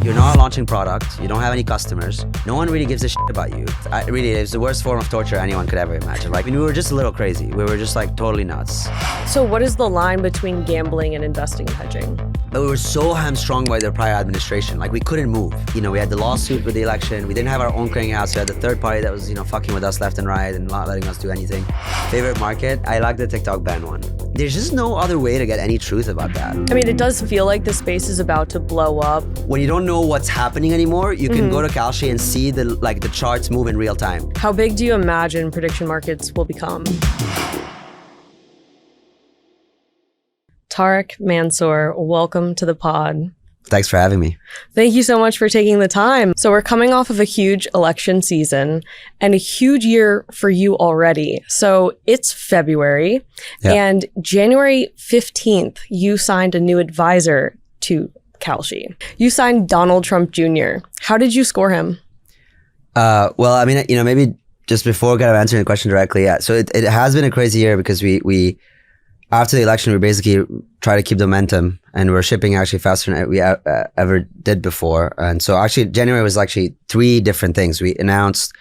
You're not launching product. You don't have any customers. No one really gives a shit about you. Really, it's the worst form of torture anyone could ever imagine. Like, we were just a little crazy. We were just like totally nuts. So what is the line between gambling and investing and hedging? But we were so hamstrung by their prior administration. Like, we couldn't move. You know, we had the lawsuit with the election. We didn't have our own clearinghouse. We had the third party that was, fucking with us left and right and not letting us do anything. Favorite market? I like the TikTok ban one. There's just no other way to get any truth about that. I mean, it does feel like the space is about to blow up. When you don't know what's happening anymore, you can go to Kalshi and see the charts move in real time. How big do you imagine prediction markets will become? Tarek Mansour, welcome to the pod. Thanks for having me. Thank you so much for taking the time. So we're coming off of a huge election season and a huge year for you already. So it's February and January 15th, you signed a new advisor to Kalshi. You signed Donald Trump Jr. How did you score him? Well, I mean, maybe just before kind of answering the question directly, yeah. So it has been a crazy year because we after the election, we basically try to keep the momentum, and we're shipping actually faster than we ever did before. And so actually January was actually 3 different things. We announced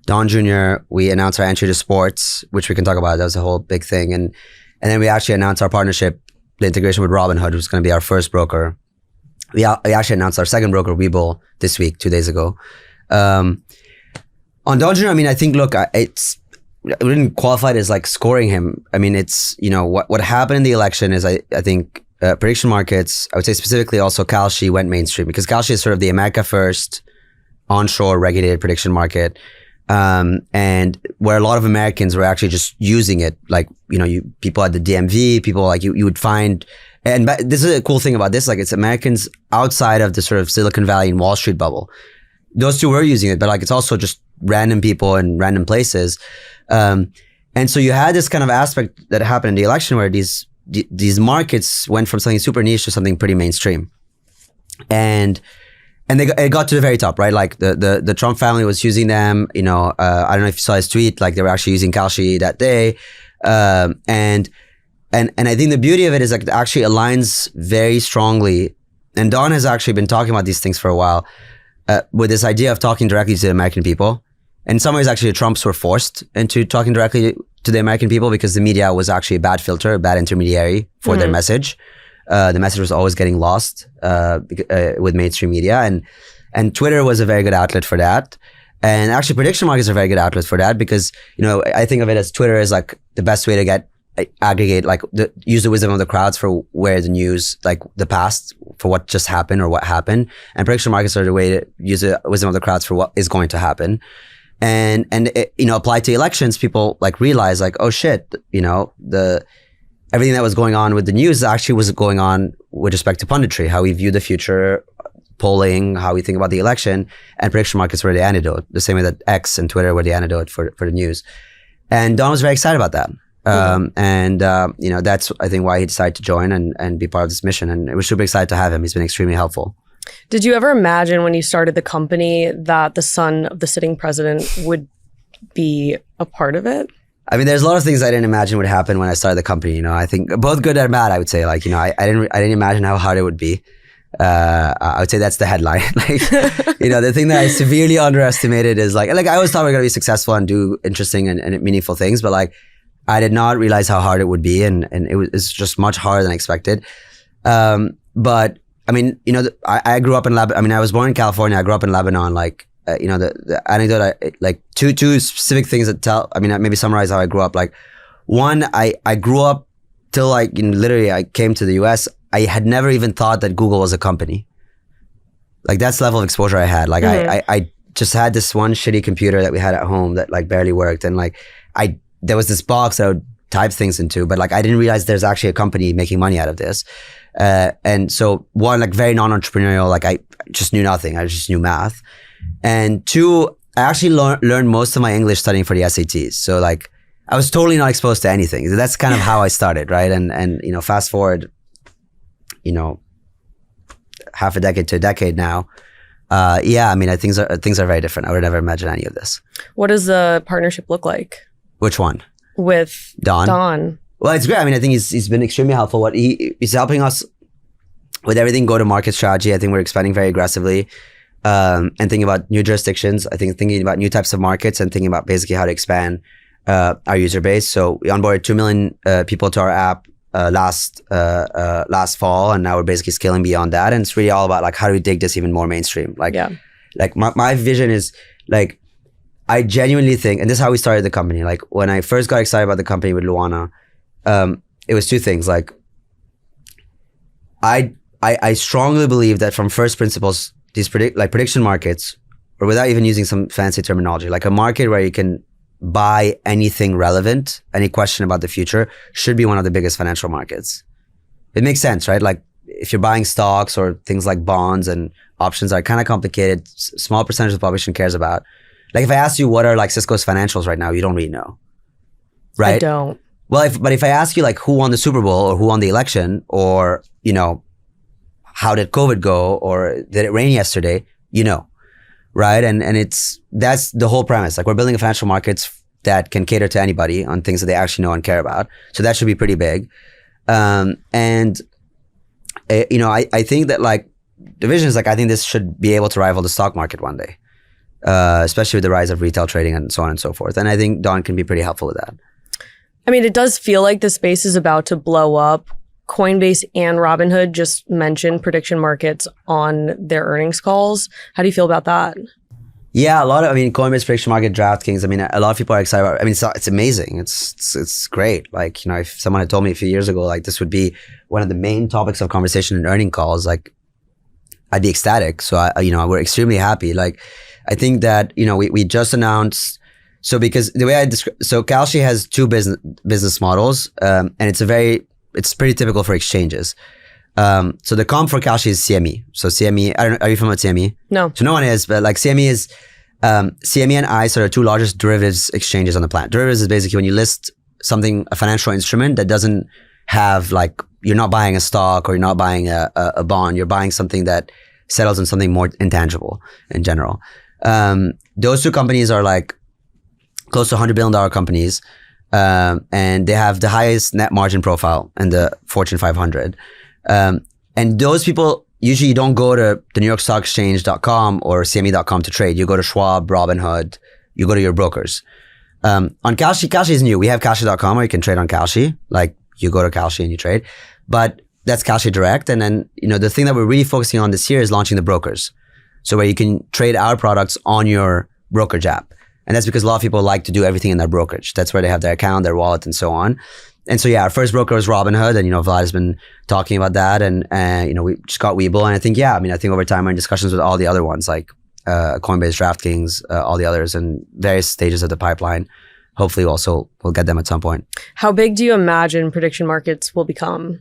Don Jr., we announced our entry to sports, which we can talk about. That was a whole big thing. And then we actually announced our partnership, the integration with Robinhood, who's going to be our first broker. We actually announced our second broker, Webull, this week, 2 days ago. On Don Jr., I mean, I think, look, I wouldn't qualify it as like scoring him. I mean, it's, what happened in the election is I think prediction markets, I would say specifically also Kalshi, went mainstream because Kalshi is sort of the America first onshore regulated prediction market. And where a lot of Americans were actually just using it, like, people at the DMV, people like you would find, and this is a cool thing about this, like it's Americans outside of the sort of Silicon Valley and Wall Street bubble. Those two were using it, but like it's also just random people in random places. And so you had this kind of aspect that happened in the election where these markets went from something super niche to something pretty mainstream. And it got to the very top, right? Like the Trump family was using them, I don't know if you saw his tweet, like they were actually using Kalshi that day. And I think the beauty of it is like it actually aligns very strongly. And Don has actually been talking about these things for a while, with this idea of talking directly to the American people. In some ways, actually, the Trumps were forced into talking directly to the American people because the media was actually a bad filter, a bad intermediary for their message. The message was always getting lost with mainstream media. And Twitter was a very good outlet for that. And actually, prediction markets are a very good outlet for that because, I think of it as Twitter is like the best way to aggregate, like use the wisdom of the crowds for where the news, like the past, for what just happened or what happened. And prediction markets are the way to use the wisdom of the crowds for what is going to happen. And it, applied to elections, people like realize like, oh shit, everything that was going on with the news actually was going on with respect to punditry, how we view the future, polling, how we think about the election, and prediction markets were the antidote, the same way that X and Twitter were the antidote for the news. And Don was very excited about that. That's, I think, why he decided to join and be part of this mission. And we're super excited to have him. He's been extremely helpful. Did you ever imagine when you started the company that the son of the sitting president would be a part of it? I mean, there's a lot of things I didn't imagine would happen when I started the company. I think both good and bad, I would say. Like, I didn't imagine how hard it would be. I would say that's the headline. Like, the thing that I severely underestimated is like I always thought we were going to be successful and do interesting and meaningful things, but like, I did not realize how hard it would be. And it's just much harder than expected. But I mean, I grew up in Lebanon. I mean, I was born in California. I grew up in Lebanon. Like, the anecdote, like two specific things that tell, I mean, maybe summarize how I grew up. Like, one, I grew up till like, literally I came to the US. I had never even thought that Google was a company. Like, that's the level of exposure I had. Like, I just had this one shitty computer that we had at home that like barely worked. And like, there was this box that I would type things into, but like, I didn't realize there's actually a company making money out of this. And so one, like very non-entrepreneurial, like I just knew nothing. I just knew math. And 2, I actually learned most of my English studying for the SATs. So like I was totally not exposed to anything. That's kind of how I started, right? And fast forward, half a decade to a decade now. I mean, things are very different. I would never imagine any of this. What does the partnership look like? Which one? With Don. Well, it's great. I mean, I think he's been extremely helpful. He's helping us with everything go-to-market strategy, I think we're expanding very aggressively, and thinking about new jurisdictions. I think thinking about new types of markets and thinking about basically how to expand our user base. So we onboarded 2 million people to our app last fall, and now we're basically scaling beyond that. And it's really all about like, how do we take this even more mainstream? Like, like my vision is like, I genuinely think, and this is how we started the company. Like when I first got excited about the company with Luana, it was two things. Like I strongly believe that from first principles, these prediction markets, or without even using some fancy terminology, like a market where you can buy anything relevant, any question about the future, should be one of the biggest financial markets. It makes sense, right? Like if you're buying stocks or things like bonds and options are kind of complicated, small percentage of the population cares about. Like if I ask you what are like Cisco's financials right now, you don't really know, right? I don't. Well, but if I ask you like who won the Super Bowl or who won the election, or, you know, how did COVID go, or did it rain yesterday, you know, right? And that's the whole premise. Like we're building a financial markets that can cater to anybody on things that they actually know and care about. So that should be pretty big. You know, I think that like the vision is like, I think this should be able to rival the stock market one day, especially with the rise of retail trading and so on and so forth. And I think Don can be pretty helpful with that. I mean, it does feel like the space is about to blow up. Coinbase and Robinhood just mentioned prediction markets on their earnings calls. How do you feel about that? Yeah, Coinbase prediction market, DraftKings. I mean, a lot of people are excited about it. I mean, it's amazing. It's great. Like, you know, if someone had told me a few years ago, like this would be one of the main topics of conversation in earning calls, like I'd be ecstatic. So we're extremely happy. Like, I think that, you know, we just announced. So because the way so Kalshi has two business models, and it's pretty typical for exchanges. So the comp for Kalshi is CME. So CME, are you familiar with CME? No. So no one is, but like CME is, CME and ICE are the two largest derivatives exchanges on the planet. Derivatives is basically when you list something, a financial instrument that doesn't have like, you're not buying a stock or you're not buying a bond, you're buying something that settles in something more intangible in general. Those two companies are like close to $100 billion companies. And they have the highest net margin profile in the Fortune 500. And those people, usually you don't go to the New York Stock Exchange.com or CME.com to trade. You go to Schwab, Robinhood, you go to your brokers. On Kalshi is new. We have Kalshi.com where you can trade on Kalshi. Like you go to Kalshi and you trade. But that's Kalshi Direct. And then, you know, the thing that we're really focusing on this year is launching the brokers. So where you can trade our products on your brokerage app. And that's because a lot of people like to do everything in their brokerage. That's where they have their account, their wallet, and so on. And so, yeah, our first broker was Robinhood, and, you know, Vlad has been talking about that. And, you know, we just got Webull. And I think, I think over time we're in discussions with all the other ones, like Coinbase, DraftKings, all the others in various stages of the pipeline. Hopefully we'll get them at some point. How big do you imagine prediction markets will become?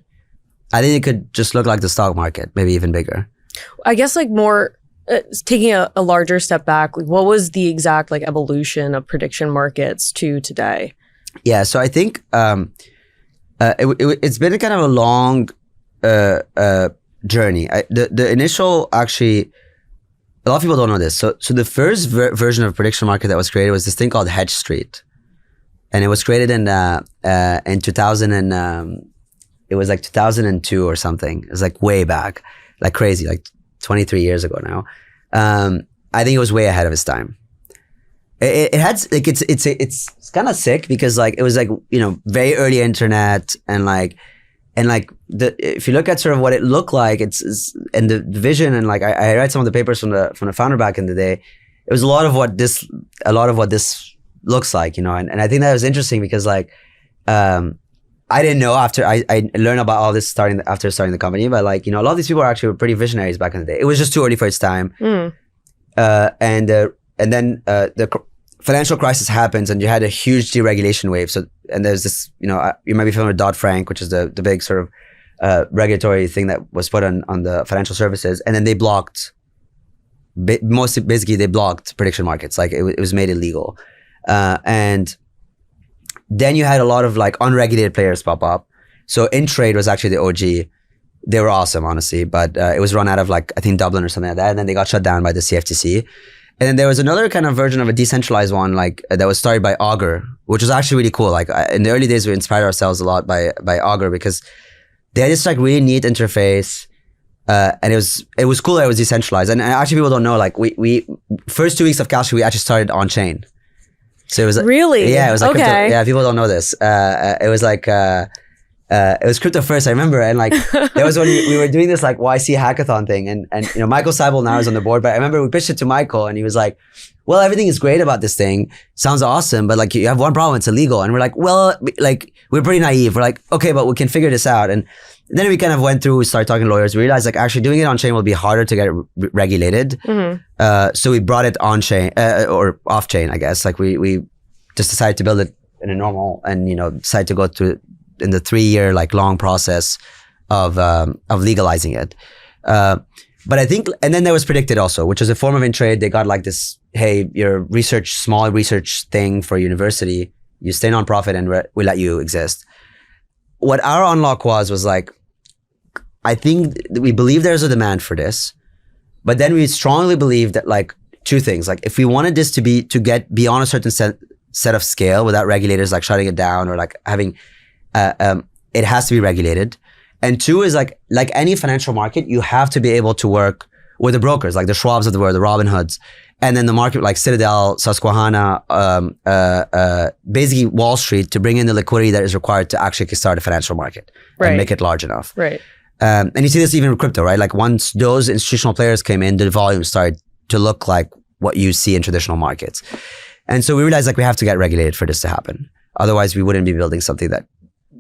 I think it could just look like the stock market, maybe even bigger. I guess like more... taking a larger step back, like what was the exact like evolution of prediction markets to today? Yeah, so I think it's been a kind of a long journey. The initial, actually, a lot of people don't know this. So the first version of prediction market that was created was this thing called Hedge Street, and it was created in 2000 and it was like 2002 or something. It was like way back, like crazy, like 23 years ago now. I think it was way ahead of its time. It had like it's kind of sick because like it was like, you know, very early internet and if you look at sort of what it looked like, it's and the vision, and like I read some of the papers from the founder back in the day. It was a lot of what this looks like, you know, and I think that was interesting because like I didn't know after I learned about all this after starting the company, but like, you know, a lot of these people were pretty visionaries back in the day. It was just too early for its time. And then the financial crisis happens and you had a huge deregulation wave. So, and there's this, you know, you might be familiar with Dodd-Frank, which is the big sort of regulatory thing that was put on the financial services. And then they blocked, basically they blocked prediction markets. Like it was made illegal. And then you had a lot of like unregulated players pop up. So InTrade was actually the OG. They were awesome, honestly, but it was run out of like, I think Dublin or something like that. And then they got shut down by the CFTC. And then there was another kind of version of a decentralized one, like that was started by Augur, which was actually really cool. Like in the early days, we inspired ourselves a lot by Augur because they had this like really neat interface. And it was cool that it was decentralized. And actually people don't know, like we first 2 weeks of Kalshi, we actually started on chain. So it was really? Yeah, it was like okay. crypto. Yeah, people don't know this. It was like it was crypto first, I remember, and like that was when we were doing this like YC hackathon thing, and you know Michael Seibel now is on the board, but I remember we pitched it to Michael, and he was like, "Well, everything is great about this thing, sounds awesome, but like you have one problem, it's illegal." And we're like, "Well, like we're pretty naive. We're like, okay, but we can figure this out." And then we kind of went through, we started talking to lawyers. We realized like actually doing it on chain will be harder to get regulated. So we brought it on chain or off chain, I guess. Like we just decided to build it in a normal, and you know decided to go through in the 3-year like long process of legalizing it. But I think, and then there was predicted also, which was a form of in-trade. They got like this, hey, your small research thing for university, you stay nonprofit and we let you exist. What our unlock was like, I think we believe there's a demand for this, but then we strongly believe that like 2 things, like if we wanted this to get beyond a certain set of scale without regulators like shutting it down or like having, it has to be regulated. And 2 is like any financial market, you have to be able to work with the brokers, like the Schwabs of the world, the Robinhoods, and then the market like Citadel, Susquehanna, basically Wall Street, to bring in the liquidity that is required to actually start a financial market and make it large enough. Right. And you see this even with crypto, right? Like once those institutional players came in, the volume started to look like what you see in traditional markets. And so we realized like we have to get regulated for this to happen. Otherwise we wouldn't be building something that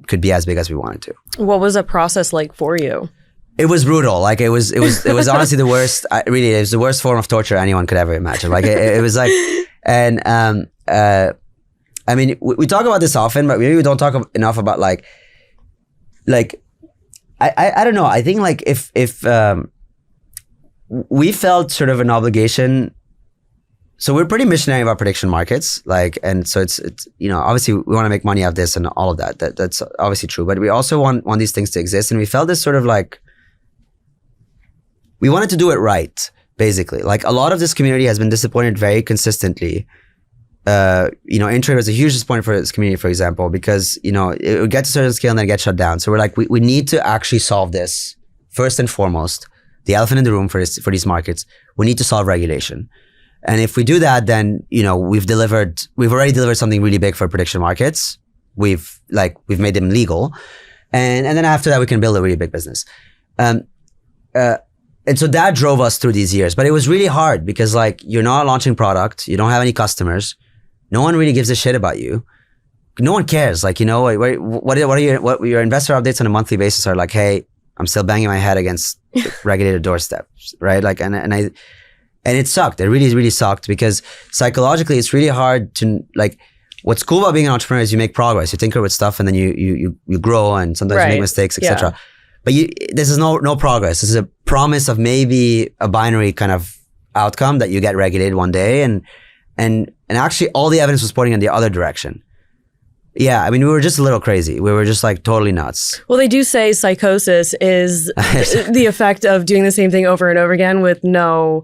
could be as big as we wanted to. What was the process like for you? It was brutal. Like it was honestly the worst. Really, it was the worst form of torture anyone could ever imagine. Like it was like, and I mean, we talk about this often, but maybe we don't talk enough about like I don't know. I think like if we felt sort of an obligation. So we're pretty missionary about prediction markets, like, and so it's you know obviously we want to make money out of this and all of that. That's obviously true, but we also want these things to exist, and we felt this sort of like we wanted to do it right, basically. Like a lot of this community has been disappointed very consistently. You know, in-trade was a huge disappointment for this community, for example, because you know it would get to a certain scale and then get shut down. So we're like, we need to actually solve this first and foremost. The elephant in the room for these markets, we need to solve regulation. And if we do that, then, you know, we've already delivered something really big for prediction markets. We've made them legal. And then after that, we can build a really big business. And so that drove us through these years, but it was really hard because like, you're not launching product. You don't have any customers. No one really gives a shit about you. No one cares. Like, you know, what are your investor updates on a monthly basis are like, hey, I'm still banging my head against regulated doorsteps, right? Like, and it sucked. It really, really sucked because psychologically it's really hard to like, what's cool about being an entrepreneur is you make progress. You tinker with stuff and then you grow and sometimes you make mistakes, etc. Yeah. But this is no progress. This is a promise of maybe a binary kind of outcome that you get regulated one day. And actually all the evidence was pointing in the other direction. Yeah, I mean, we were just a little crazy. We were just like totally nuts. Well, they do say psychosis is the effect of doing the same thing over and over again with no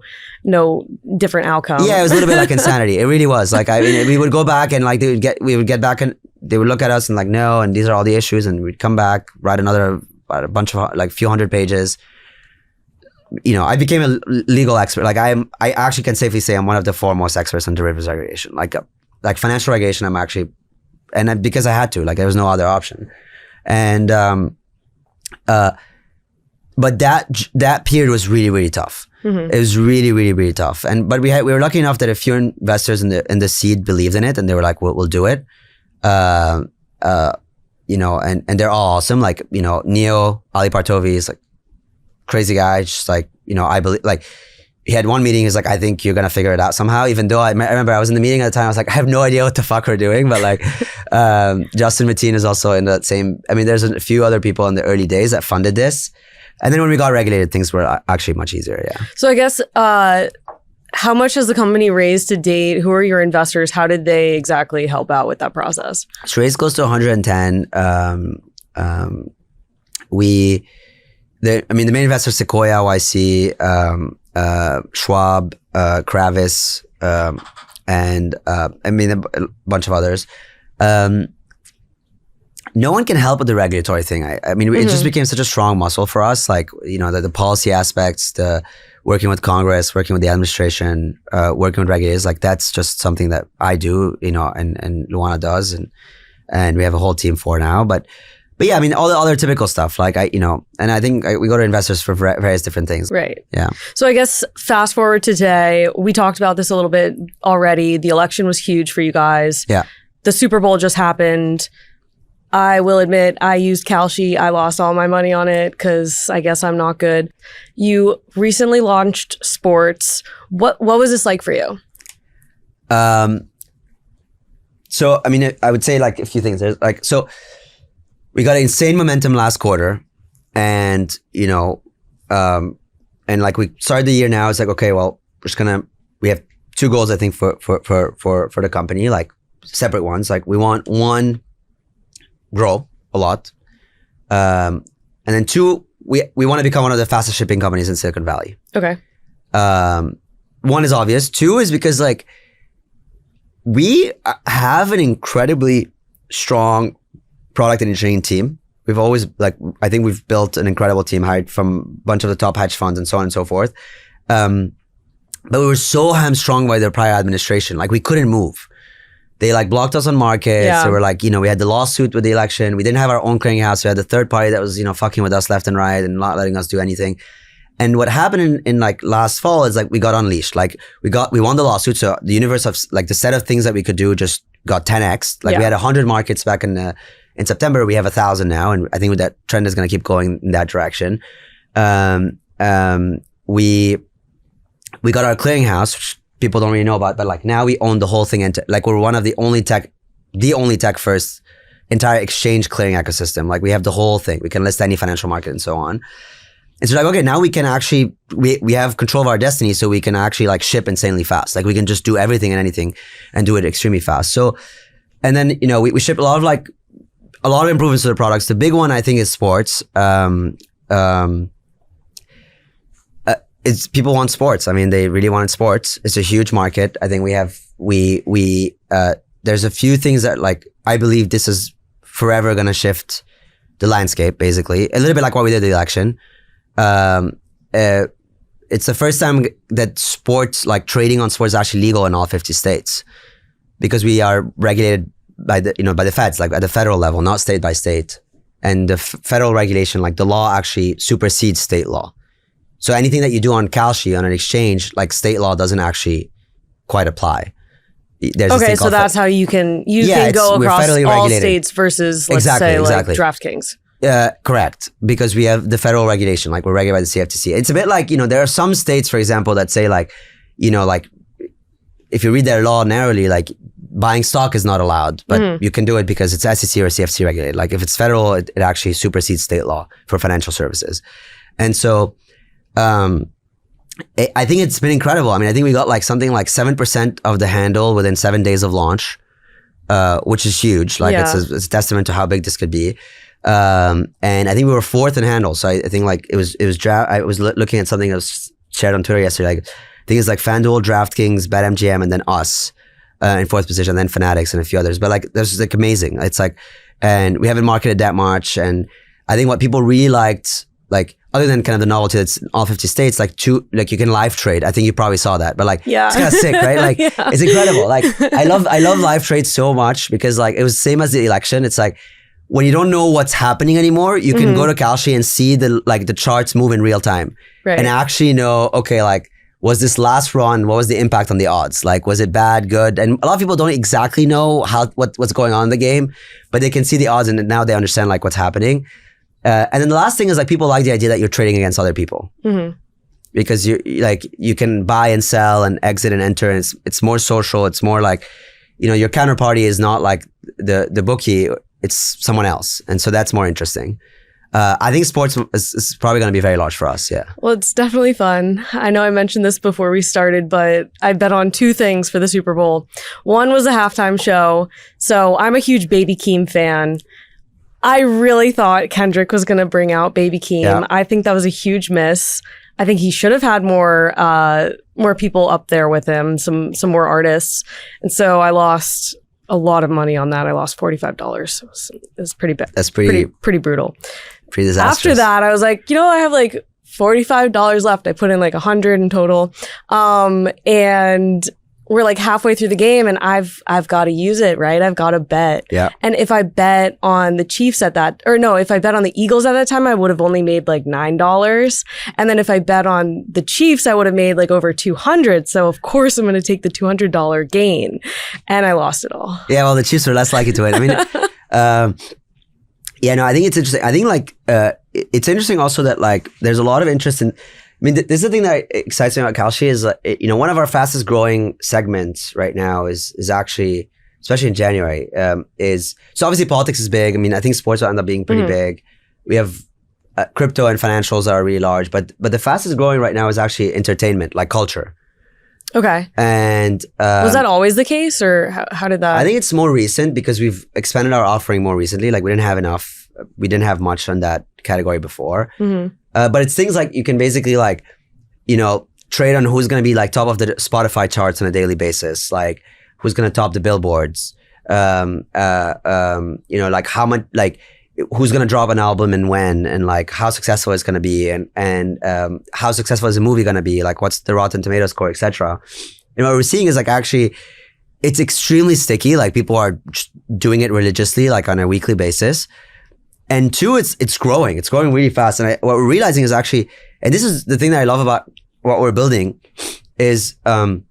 different outcome. Yeah, it was a little bit like insanity. It really was. Like, I mean, we would go back and like we would get back and they would look at us and like, no, and these are all the issues, and we'd come back, write a bunch of like few hundred pages. You know, I became a legal expert. Like I actually can safely say I'm one of the foremost experts on derivatives regulation. Like financial regulation, I'm actually. And because I had to, like there was no other option. And, but that period was really, really tough. Mm-hmm. It was really, really, really tough. But we were lucky enough that a few investors in the seed believed in it and they were like, we'll do it. You know, and they're all awesome. Like, you know, Neo, Ali Partovi is like crazy guy. Just like, you know, I believe like, he had one meeting, he's like, I think you're going to figure it out somehow. Even though I remember I was in the meeting at the time, I was like, I have no idea what the fuck we're doing. But like, Justin Mateen is also in that same, I mean, there's a few other people in the early days that funded this. And then when we got regulated, things were actually much easier. Yeah. So I guess, how much has the company raised to date? Who are your investors? How did they exactly help out with that process? It's raised close to 110. The main investors, Sequoia, YC, Schwab, Kravis, and a bunch of others. no one can help with the regulatory thing. I mean, it just became such a strong muscle for us. Like, the policy aspects, the working with Congress, working with the administration, working with regulators. Like, that's just something that I do, and Luana does, and we have a whole team for now. But yeah, I mean, all the other typical stuff. Like, and I think we go to investors for various different things. Right. Yeah. So I guess fast forward to today, we talked about this a little bit already. The election was huge for you guys. Yeah. The Super Bowl just happened. I will admit I used Kalshi. I lost all my money on it because I guess I'm not good. You recently launched sports. What was this like for you? So, I mean, I would say like a few things. There's like, so we got insane momentum last quarter, and and like we started the year now. It's like, okay, well, we have two goals, I think, for the company, like separate ones. Like, we want, one, grow a lot, and then two, we want to become one of the fastest shipping companies in Silicon Valley. Okay. One is obvious. Two is because like we have an incredibly strong product and engineering team. We've always I think we've built an incredible team, hired from a bunch of the top hedge funds and so on and so forth. But we were so hamstrung by their prior administration. Like, we couldn't move. They like blocked us on markets. Yeah. They were like, we had the lawsuit with the election. We didn't have our own clearinghouse. We had the third party that was, fucking with us left and right and not letting us do anything. And what happened in like last fall is like we got unleashed. Like, we won the lawsuit. So the universe of like the set of things that we could do just got 10x. Like, we had 100 markets back in September. We have 1,000 now. And I think that trend is going to keep going in that direction. We got our clearinghouse, which people don't really know about, but like now we own the whole thing. And like, we're one of the only tech first entire exchange clearing ecosystem. Like, we have the whole thing. We can list any financial market and so on. And so like, okay, now we can actually, we have control of our destiny, so we can actually like ship insanely fast. Like, we can just do everything and anything and do it extremely fast. So, and then, we ship a lot of improvements to the products. The big one, I think, is sports. It's people want sports. I mean, they really wanted sports. It's a huge market. I think there's a few things that like, I believe this is forever going to shift the landscape, basically. A little bit like what we did at the election. It's the first time that sports, like trading on sports, is actually legal in all 50 states, because we are regulated by the feds, like at the federal level, not state by state. And the federal regulation, like the law, actually supersedes state law. So anything that you do on Kalshi, on an exchange, like state law doesn't actually quite apply. Okay, so that's how you can go across all regulated states versus, let's say, like DraftKings. Correct, because we have the federal regulation, like we're regulated by the CFTC. It's a bit like, there are some states, for example, that say like, like if you read their law narrowly, like buying stock is not allowed, but you can do it because it's SEC or CFTC regulated. Like, if it's federal, it actually supersedes state law for financial services. And so, I think it's been incredible. I mean, I think we got like something like 7% of the handle within 7 days of launch, which is huge. Like, it's a testament to how big this could be. And I think we were fourth in handle. So I think like I was looking at something that was shared on Twitter yesterday. Like, I think it's like FanDuel, DraftKings, BetMGM, and then us in fourth position, and then Fanatics and a few others. But like, this is like amazing. It's like, and we haven't marketed that much. And I think what people really liked, like, other than kind of the novelty that's in all 50 states, like you can live trade. I think you probably saw that, but like, it's kind of sick, right? Like, it's incredible. Like, I love live trade so much, because like, it was the same as the election. It's like, when you don't know what's happening anymore, you can go to Kalshi and see the charts move in real time, and actually know, okay, like, was this last run, what was the impact on the odds? Like, was it bad, good? And a lot of people don't exactly know what's going on in the game, but they can see the odds, and now they understand like what's happening. And then the last thing is like, people like the idea that you're trading against other people, because you can buy and sell and exit and enter, and it's more social. It's more like, your counterparty is not like the bookie, it's someone else, and so that's more interesting. I think sports is probably going to be very large for us. Yeah. Well, it's definitely fun. I know I mentioned this before we started, but I bet on two things for the Super Bowl. One was a halftime show. So I'm a huge Baby Keem fan. I really thought Kendrick was going to bring out Baby Keem. Yeah. I think that was a huge miss. I think he should have had more people up there with him, some more artists. And so I lost a lot of money on that. I lost $45. It was pretty bad. That's pretty brutal. Pretty disastrous. After that, I was like, I have like $45 left. I put in like 100 in total. And we're like halfway through the game and I've got to use it, right? I've got to bet. Yeah. And if I bet on the Chiefs if I bet on the Eagles at that time, I would have only made like $9. And then if I bet on the Chiefs, I would have made like over 200. So of course I'm going to take the $200 gain. And I lost it all. Yeah, well, the Chiefs are less likely to win. I mean, I think it's interesting. I think like, it's interesting also that like, there's a lot of interest in, this is the thing that excites me about Kalshi is, one of our fastest growing segments right now is actually, especially in January, so obviously politics is big. I mean, I think sports will end up being pretty big. We have crypto and financials are really large, but the fastest growing right now is actually entertainment, like culture. Okay. And was that always the case, or how did that? I think it's more recent because we've expanded our offering more recently. Like we didn't have much on that category before. But it's things like you can basically like, trade on who's going to be like top of the Spotify charts on a daily basis, like who's going to top the billboards, like how much, like who's going to drop an album and when, and like how successful it's going to be, and how successful is a movie going to be, like what's the Rotten Tomatoes score, etc. And what we're seeing is like actually it's extremely sticky. Like people are doing it religiously, like on a weekly basis. And two, it's growing. It's growing really fast. And what we're realizing is actually, and this is the thing that I love about what we're building, is like,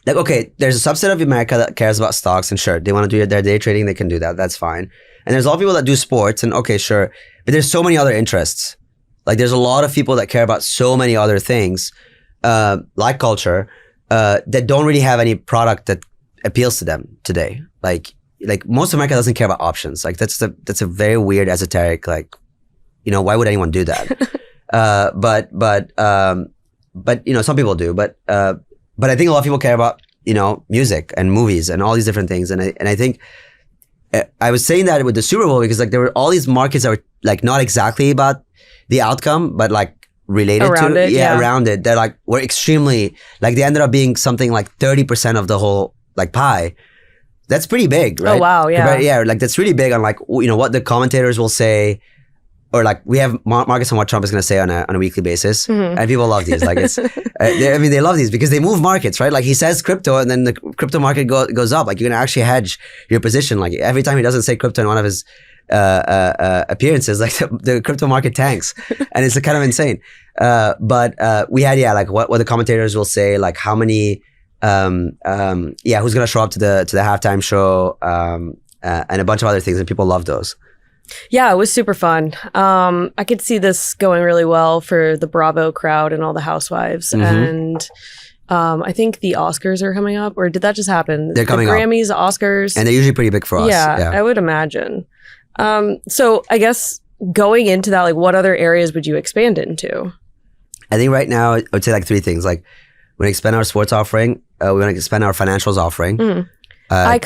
okay, there's a subset of America that cares about stocks, and sure, they want to do their day trading, they can do that. That's fine. And there's a lot of people that do sports, and okay, sure. But there's so many other interests. Like there's a lot of people that care about so many other things, like culture, that don't really have any product that appeals to them today. Like most of America doesn't care about options. Like that's a very weird esoteric, like, why would anyone do that? But some people do. But I think a lot of people care about, music and movies and all these different things. And I think I was saying that with the Super Bowl because like there were all these markets that were like not exactly about the outcome, but like related around to it, yeah. Around it. They're like were extremely like they ended up being something like 30% of the whole like pie. That's pretty big, right? Oh, wow, yeah. Yeah, like that's really big on like, what the commentators will say, or like we have markets on what Trump is going to say on a weekly basis. And people love these. Like it's, they love these because they move markets, right? Like he says crypto and then the crypto market goes up. Like you're going to actually hedge your position. Like every time he doesn't say crypto in one of his appearances, like the crypto market tanks. And it's kind of insane. But we had, like what the commentators will say, like how many, who's gonna show up to the halftime show, and a bunch of other things, and people love those. Yeah, it was super fun. I could see this going really well for the Bravo crowd and all the housewives. And I think the Oscars are coming up, or did that just happen? They're coming up. The Grammys, Oscars. And they're usually pretty big for us. Yeah, I would imagine. So I guess going into that, like what other areas would you expand into? I think right now I would say like three things. Like we're going to expand our sports offering. We're going to expand our financials offering. I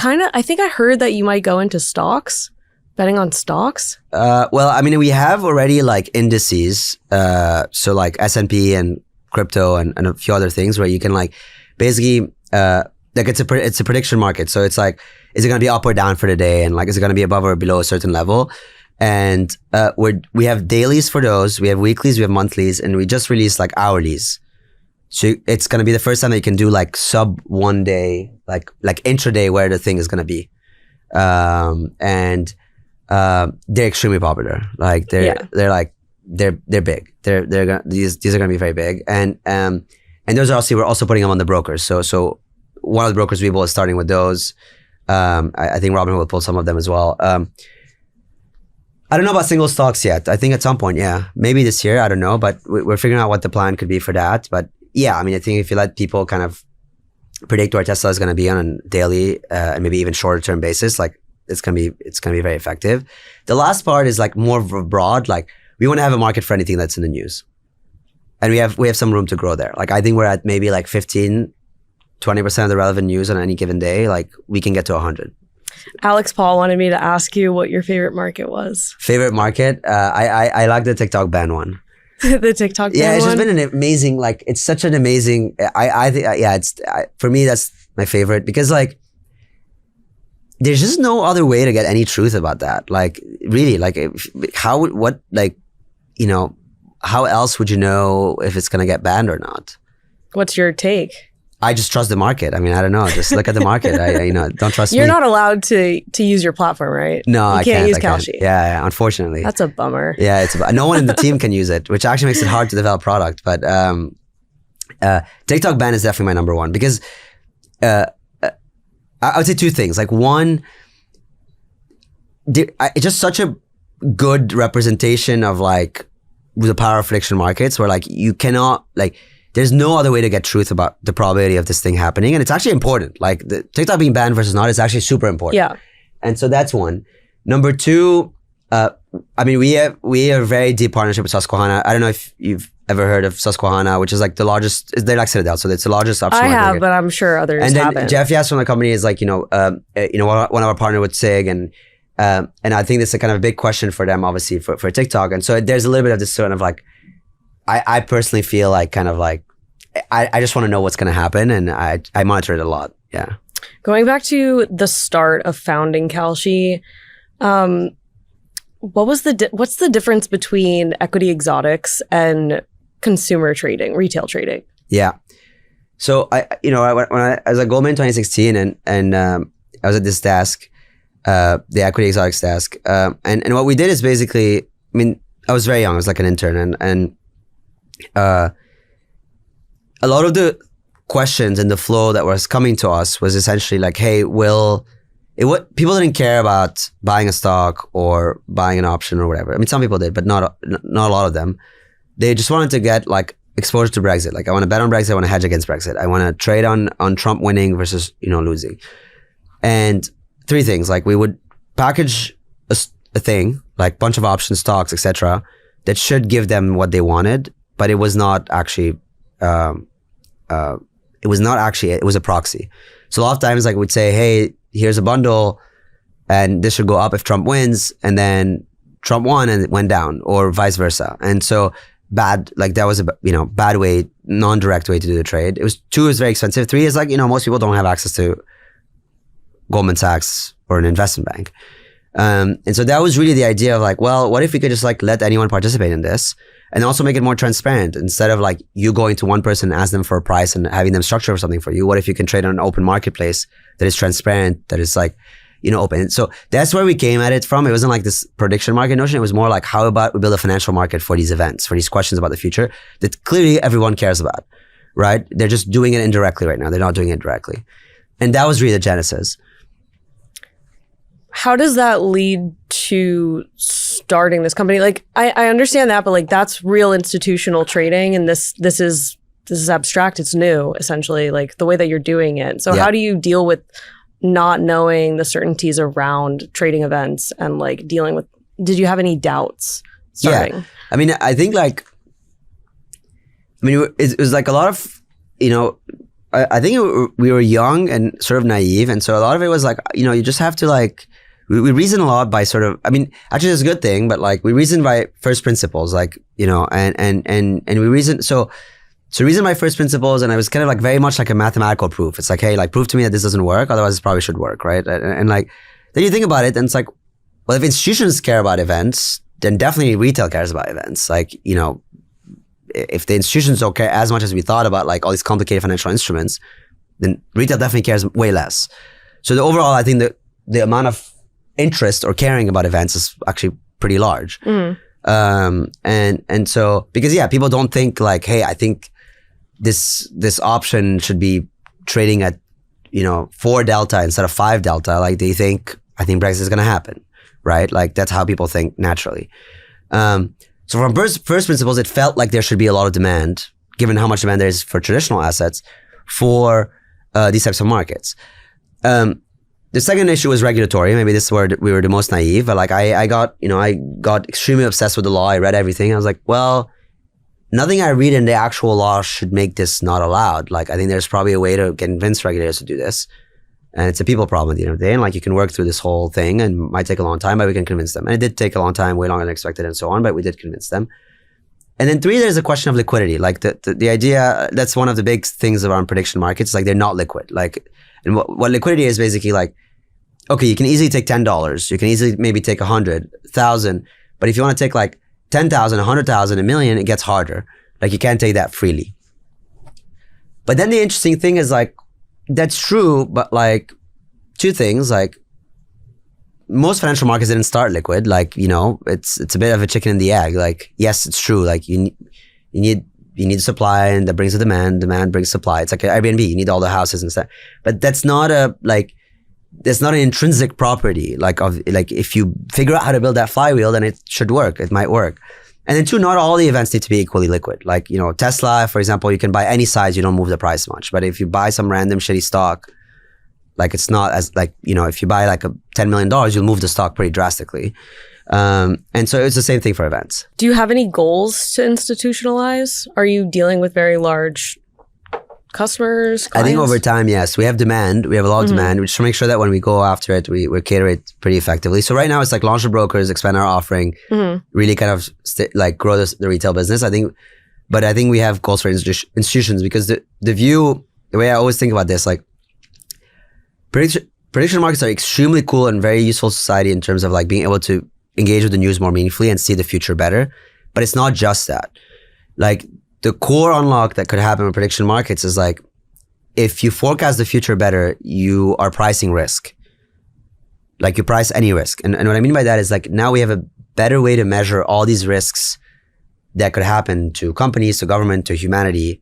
think I heard that you might go into stocks, betting on stocks. Well, I mean, we have already like indices. So like S&P and crypto and a few other things where you can like basically, like it's a prediction market. So it's like, is it going to be up or down for the day? And like, is it going to be above or below a certain level? And we have dailies for those. We have weeklies, we have monthlies, and we just released like hourlies. So it's going to be the first time that you can do like sub 1 day, like intraday where the thing is going to be. And they're extremely popular. Like they're big. These are going to be very big. And those are also, we're also putting them on the brokers. So one of the brokers, Webull, is starting with those. I think Robinhood will pull some of them as well. I don't know about single stocks yet. I think at some point, yeah, maybe this year, I don't know, but we're figuring out what the plan could be for that. But yeah, I mean, I think if you let people kind of predict where Tesla is going to be on a daily and maybe even shorter term basis, like it's going to be very effective. The last part is like more broad. Like we want to have a market for anything that's in the news, and we have some room to grow there. Like I think we're at maybe like 15, 20% of the relevant news on any given day. Like we can get to 100. Alex Paul wanted me to ask you what your favorite market was. Favorite market? I like the TikTok ban one. The TikTok ban Yeah, it's one? just been an amazing, like, it's such an amazing, I think, for me, that's my favorite because like, there's just no other way to get any truth about that. Like really, like how else would you know if it's going to get banned or not? What's your take? I just trust the market. I mean, I don't know. Just look at the market. I don't trust me. You're not allowed to use your platform, right? No, I can't use Kalshi. Yeah, unfortunately. That's a bummer. Yeah, no one in the team can use it, which actually makes it hard to develop product. But TikTok ban is definitely my number one because I would say two things. Like one, it's just such a good representation of like the power of prediction markets, where like you cannot like. There's no other way to get truth about the probability of this thing happening. And it's actually important. Like the TikTok being banned versus not is actually super important. Yeah. And so that's one. Number two, I mean, we have a very deep partnership with Susquehanna. I don't know if you've ever heard of Susquehanna, which is like the largest, they're like Citadel. So it's the largest option I market. have, but I'm sure others haven't. And then Jeff Yass from the company is like, one of our partner with SIG. And I think this is kind of a big question for them, obviously, for TikTok. And so there's a little bit of this sort of like, I personally feel like kind of like, I just want to know what's going to happen, and I monitor it a lot. Yeah. Going back to the start of founding Kalshi, what's the difference between equity exotics and consumer trading, retail trading? Yeah. So I was at Goldman in 2016, and I was at this desk, the equity exotics desk, and what we did is basically, I mean, I was very young. I was like an intern, and a lot of the questions and the flow that was coming to us was essentially like, hey, people didn't care about buying a stock or buying an option or whatever. I mean, some people did, but not a lot of them. They just wanted to get like exposure to Brexit. Like, I want to bet on Brexit. I want to hedge against Brexit. I want to trade on Trump winning versus, losing. And three things, like we would package a thing, like bunch of options, stocks, etc., that should give them what they wanted, but it was not actually, it was a proxy. So a lot of times, like, we'd say, hey, here's a bundle and this should go up if Trump wins, and then Trump won and it went down, or vice versa. And so that was a, bad way, non-direct way to do the trade. Two is very expensive. Three is like, most people don't have access to Goldman Sachs or an investment bank. And so that was really the idea of like, well, what if we could just like let anyone participate in this, and also make it more transparent? Instead of like you going to one person and ask them for a price and having them structure something for you, what if you can trade on an open marketplace that is transparent, that is like, open? So that's where we came at it from. It wasn't like this prediction market notion. It was more like, how about we build a financial market for these events, for these questions about the future that clearly everyone cares about, right? They're just doing it indirectly right now. They're not doing it directly. And that was really the genesis. How does that lead to starting this company? Like, I understand that, but like that's real institutional trading, and this is abstract. It's new, essentially, like the way that you're doing it. So how do you deal with not knowing the certainties around trading events and like dealing with? Did you have any doubts starting? Yeah, I mean, I think like, it was like a lot of, I think we were young and sort of naive, and so a lot of it was like, you just have to like. We reason a lot by sort of, actually it's a good thing, but like we reason by first principles, like, and we reason, so reason by first principles, and I was kind of like very much like a mathematical proof. It's like, hey, like prove to me that this doesn't work, otherwise it probably should work, right? And like, then you think about it and it's like, well, if institutions care about events, then definitely retail cares about events. Like, if the institutions don't care as much as we thought about like all these complicated financial instruments, then retail definitely cares way less. So the overall, I think the amount of interest or caring about events is actually pretty large. And so, because people don't think like, hey, I think this option should be trading at 4 delta instead of 5 delta. Like I think Brexit is going to happen, right? Like that's how people think naturally. So from first principles, it felt like there should be a lot of demand, given how much demand there is for traditional assets, for these types of markets. The second issue was regulatory. Maybe this is where we were the most naive. But like I got extremely obsessed with the law. I read everything. I was like, well, nothing I read in the actual law should make this not allowed. Like I think there's probably a way to convince regulators to do this. And it's a people problem at the end of the day. And like you can work through this whole thing, and it might take a long time, but we can convince them. And it did take a long time, way longer than expected and so on, but we did convince them. And then 3, there's a question of liquidity. Like the idea, that's one of the big things around prediction markets, like they're not liquid. Like, and what liquidity is basically like, okay, you can easily take $10. You can easily maybe take 100, 1,000. But if you want to take like 10,000, 100,000, a million, it gets harder. Like you can't take that freely. But then the interesting thing is like, that's true, but like two things, like most financial markets didn't start liquid. Like, you know, it's a bit of a chicken and the egg. Like, yes, it's true. Like you need supply, and that brings the demand brings supply. It's like an Airbnb. You need all the houses and stuff. But that's not an intrinsic property. Like if you figure out how to build that flywheel, then it should work. It might work. And then two, not all the events need to be equally liquid. Like, you know, Tesla, for example, you can buy any size, you don't move the price much. But if you buy some random shitty stock, like it's not as like, you know, if you buy like a $10 million, you'll move the stock pretty drastically. And so it's the same thing for events. Do you have any goals to institutionalize? Are you dealing with very large customers, clients? I think over time, yes. We have demand. We have a lot of demand. We just make sure that when we go after it, we cater it pretty effectively. So right now it's like launch the brokers, expand our offering, really kind of grow the retail business. I think we have goals for institutions, because the way I always think about this, like prediction markets are extremely cool and very useful to society in terms of like being able to engage with the news more meaningfully and see the future better. But it's not just that. Like the core unlock that could happen with prediction markets is like, if you forecast the future better, you are pricing risk. Like you price any risk. And what I mean by that is like, now we have a better way to measure all these risks that could happen to companies, to government, to humanity,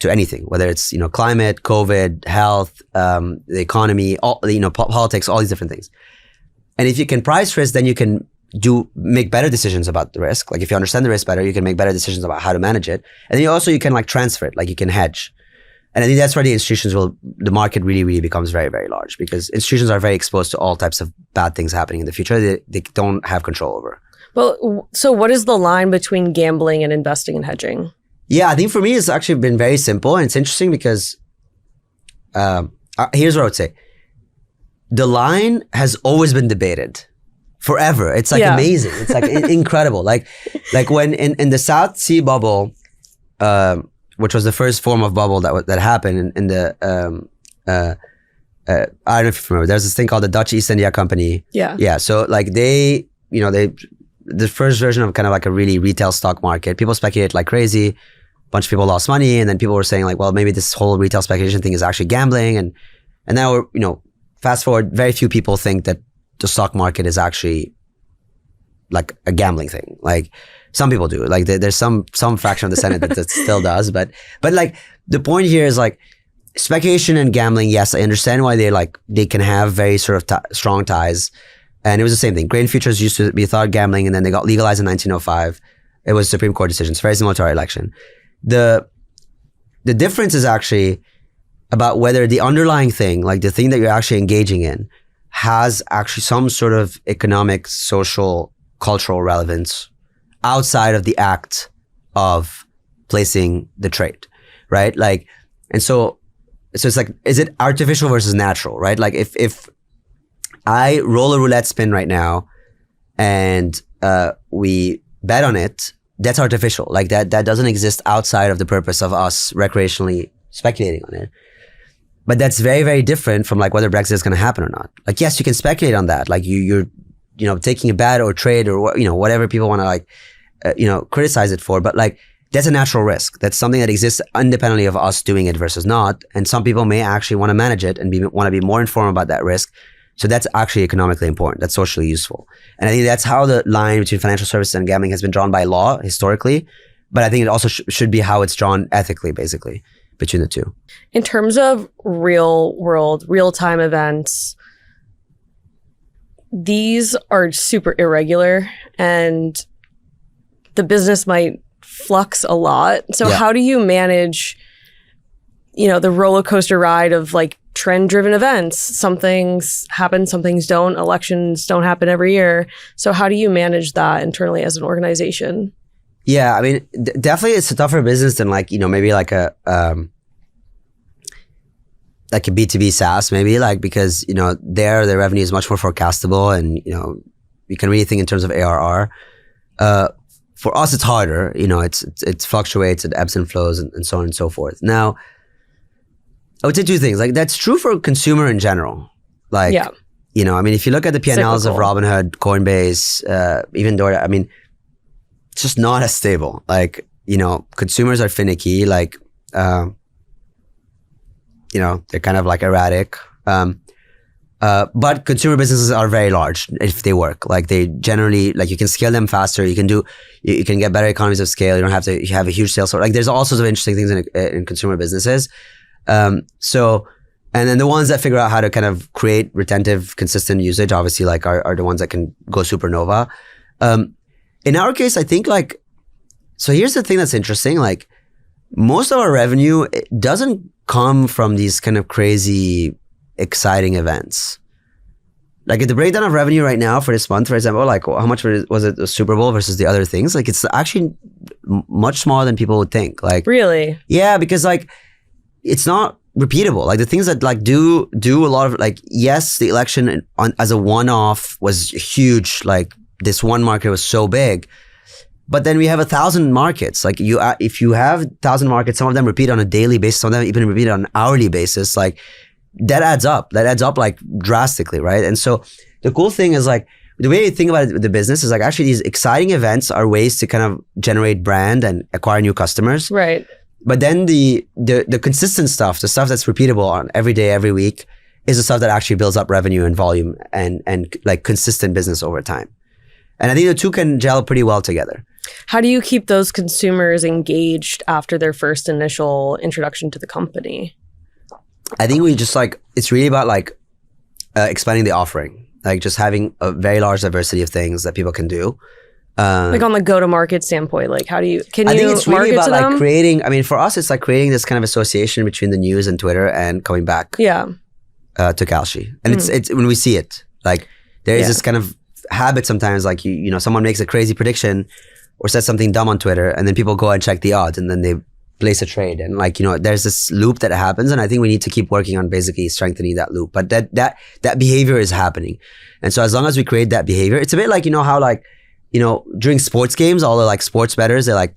to anything, whether it's, you know, climate, COVID, health, the economy, all, you know, politics, all these different things. And if you can price risk, then you can make better decisions about the risk. Like if you understand the risk better, you can make better decisions about how to manage it. And then you can like transfer it, like you can hedge. And I think that's where the market really, really becomes very, very large, because institutions are very exposed to all types of bad things happening in the future they don't have control over. Well, so what is the line between gambling and investing and hedging? Yeah, I think for me, it's actually been very simple. And it's interesting because here's what I would say. The line has always been debated forever. It's like amazing. It's like incredible. Like when in the South Sea bubble, which was the first form of bubble that happened in the I don't know if you remember. There's this thing called the Dutch East India Company. Yeah. So like the first version of kind of like a really retail stock market. People speculate like crazy. A bunch of people lost money, and then people were saying like, well, maybe this whole retail speculation thing is actually gambling. And now we're, you know, fast forward, very few people think that the stock market is actually like a gambling thing. Like some people do. Like there's some fraction of the Senate that still does. But like the point here is like speculation and gambling. Yes, I understand why they can have very sort of strong ties. And it was the same thing. Grain futures used to be thought gambling, and then they got legalized in 1905. It was a Supreme Court decision. It's very similar to our election. The difference is actually about whether the underlying thing, like the thing that you're actually engaging in, has actually some sort of economic, social, cultural relevance outside of the act of placing the trade, right? Like, and so it's like, is it artificial versus natural, right? Like if I roll a roulette spin right now and we bet on it, that's artificial. Like that doesn't exist outside of the purpose of us recreationally speculating on it. But that's very, very different from like whether Brexit is going to happen or not. Like, yes, you can speculate on that. Like you're taking a bet or trade or, you know, whatever people want to like, criticize it for. But like, that's a natural risk. That's something that exists independently of us doing it versus not. And some people may actually want to manage it and want to be more informed about that risk. So that's actually economically important. That's socially useful. And I think that's how the line between financial services and gambling has been drawn by law historically. But I think it also should be how it's drawn ethically, basically, between the two. In terms of real world, real-time events, these are super irregular and the business might flux a lot. So how do you manage, the roller coaster ride of like trend-driven events? Some things happen, some things don't. Elections don't happen every year. So how do you manage that internally as an organization? Yeah, I mean, definitely it's a tougher business than like, maybe like a B2B SaaS, maybe like, because, the revenue is much more forecastable and, you can really think in terms of ARR. For us, it's harder, it fluctuates, it ebbs and flows and so on and so forth. Now, I would say two things. Like that's true for consumer in general. Like, I mean, if you look at the P&Ls of Cyclical. Robinhood, Coinbase, even DoorDash, I mean, it's just not as stable. Like, consumers are finicky. Like, they're kind of like erratic. But consumer businesses are very large if they work. Like they generally, like you can scale them faster. You can get better economies of scale. You don't have to have a huge sales force. Like there's all sorts of interesting things in consumer businesses. And then the ones that figure out how to kind of create retentive, consistent usage, obviously like are the ones that can go supernova. In our case, I think like, so here's the thing that's interesting. Like most of our revenue doesn't come from these kind of crazy, exciting events. Like the breakdown of revenue right now for this month, for example, like how much was it the Super Bowl versus the other things? Like it's actually much smaller than people would think. Like really? Yeah, because like it's not repeatable. Like the things that like do a lot of like, yes, the election as a one-off was huge. Like this one market was so big, but then we have 1,000 markets. Like if you have 1,000 markets, some of them repeat on a daily basis, some of them even repeat on an hourly basis. Like that adds up. That adds up like drastically, right? And so the cool thing is like the way you think about it with the business is like actually these exciting events are ways to kind of generate brand and acquire new customers. Right. But then the consistent stuff, the stuff that's repeatable on every day, every week, is the stuff that actually builds up revenue and volume and like consistent business over time. And I think the two can gel pretty well together. How do you keep those consumers engaged after their first initial introduction to the company? I think we just like, it's really about like expanding the offering, like just having a very large diversity of things that people can do. Like on the go-to-market standpoint, like how do you, I think it's really about like them? creating, I mean, for us, it's like creating this kind of association between the news and Twitter and coming back Yeah. To Kalshi. And it's when we see it, like there is this kind of habit sometimes, like someone makes a crazy prediction or says something dumb on Twitter and then people go and check the odds and then they place a trade. And like, there's this loop that happens. And I think we need to keep working on basically strengthening that loop. But that behavior is happening. And so as long as we create that behavior, it's a bit like, how like, during sports games, all the like sports bettors, they like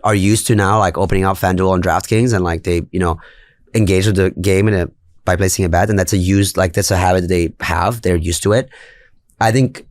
are used to now like opening up FanDuel and DraftKings and like they, engage with the game by placing a bet. And that's a habit that they have. They're used to it. I think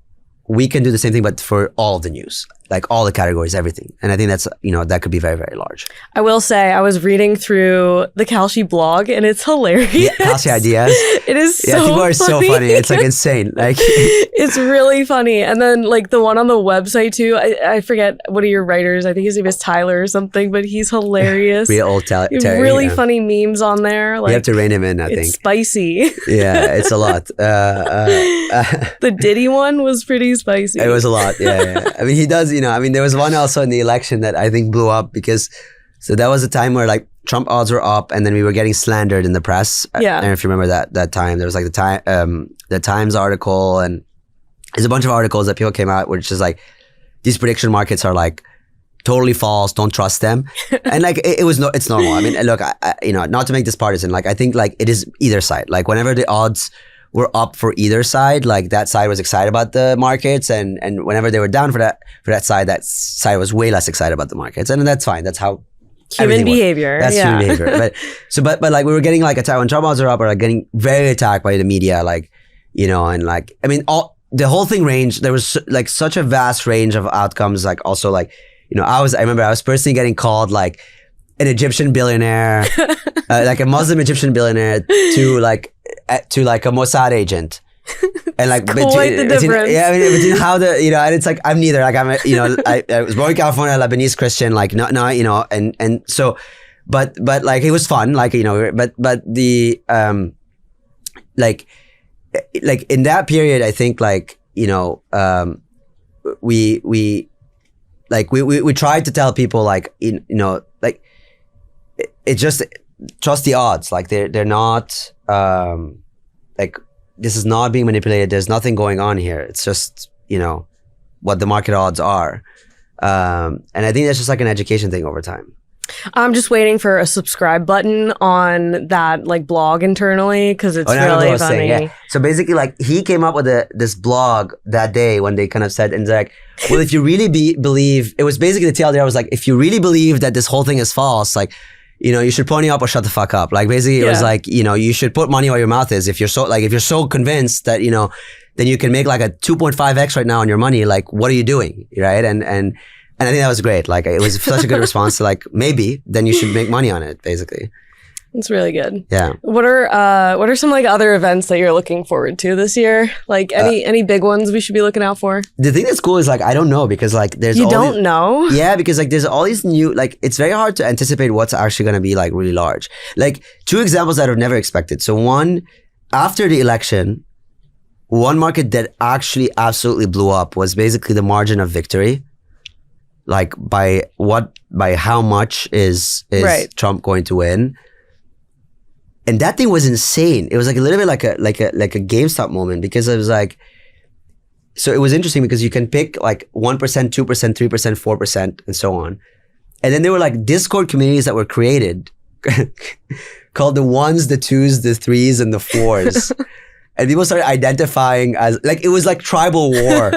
we can do the same thing, but for all of the news, like all the categories, everything. And I think that's, that could be very, very large. I will say I was reading through the Kalshi blog and it's hilarious. Yeah, Kalshi ideas. It is so people are so funny. It's like insane. Like it's really funny. And then like the one on the website too, I forget what are your writers. I think his name is Tyler or something, but he's hilarious. Real old Terry. Really funny memes on there. Like, you have to rein him in, I think. It's spicy. Yeah, it's a lot. The Diddy one was pretty spicy. It was a lot. Yeah. I mean, he does, there was one also in the election that I think blew up because, so that was a time where like Trump odds were up and then we were getting slandered in the press. Yeah. I don't know if you remember that time. There was like the Times article and there's a bunch of articles that people came out, which is like, these prediction markets are like totally false. Don't trust them. And like, it's normal. I mean, look, I not to make this partisan, like I think like it is either side. Like whenever the odds were up for either side, like that side was excited about the markets, and whenever they were down for that side was way less excited about the markets, and that's fine. That's how human behavior. That's human behavior. But like we were getting like attacked when Trump odds are up, or like getting very attacked by the media, like and like I mean the whole thing ranged. There was like such a vast range of outcomes. Like also like I remember I was personally getting called like an Egyptian billionaire, like a Muslim Egyptian billionaire to like a Mossad agent. And like quite the difference. Between how and it's like I'm neither. Like I'm I was born in California, Lebanese Christian, like no, and so but like it was fun, like but the like in that period I think like we tried to tell people like like it just trust the odds, like they're not like this is not being manipulated. There's nothing going on here. It's just what the market odds are, and I think that's just like an education thing over time. I'm just waiting for a subscribe button on that like blog internally because it's really funny. Yeah. So basically, like he came up with this blog that day when they kind of said, and they're like, well, if you really believe, it was basically the TLDR was like, if you really believe that this whole thing is false, like you should pony up or shut the fuck up. Like basically it was like, you should put money where your mouth is. If you're so convinced that, then you can make like a 2.5x right now on your money. Like, what are you doing? Right. And I think that was great. Like it was such a good response to like, maybe then you should make money on it basically. It's really good. Yeah. What are some like other events that you're looking forward to this year? Like any big ones we should be looking out for? The thing that's cool is like, I don't know, because like there's You don't know? Yeah, because like there's all these new, like it's very hard to anticipate what's actually going to be like really large. Like 2 examples that I've never expected. So one, after the election, one market that actually absolutely blew up was basically the margin of victory. Like by how much is right. Trump going to win? And that thing was insane. It was like a little bit like a GameStop moment, because it was like, so it was interesting because you can pick like 1%, 2%, 3%, 4%, and so on. And then there were like Discord communities that were created called the 1s, the 2s, the 3s, and the 4s. And people started identifying as like, it was like tribal war.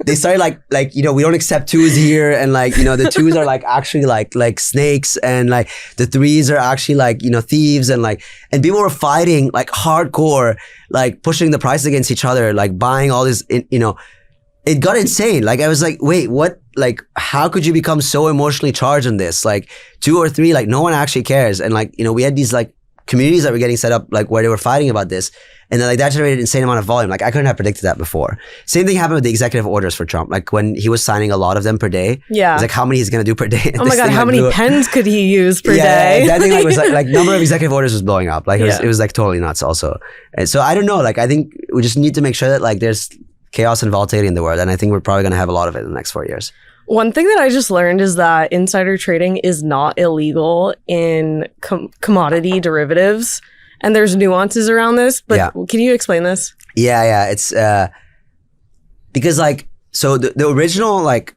They started like, we don't accept 2s here. And like, the 2s are like actually like snakes, and like the 3s are actually like, thieves, and like, and people were fighting like hardcore, like pushing the prices against each other, like buying all this, it got insane. Like I was like, wait, what? Like, how could you become so emotionally charged on this? Like 2 or 3, like no one actually cares. And like, we had these like communities that were getting set up, like where they were fighting about this. And then like that generated an insane amount of volume. Like I couldn't have predicted that before. Same thing happened with the executive orders for Trump. Like when he was signing a lot of them per day. Yeah. It's like how many he's going to do per day. Oh my God, how many pens could he use per day? That thing like was like number of executive orders was blowing up. Like it was like totally nuts also. And so I don't know, like I think we just need to make sure that like there's chaos and volatility in the world. And I think we're probably going to have a lot of it in the next 4 years. One thing that I just learned is that insider trading is not illegal in commodity derivatives. And there's nuances around this, but can you explain this? Yeah. It's because like, so the original like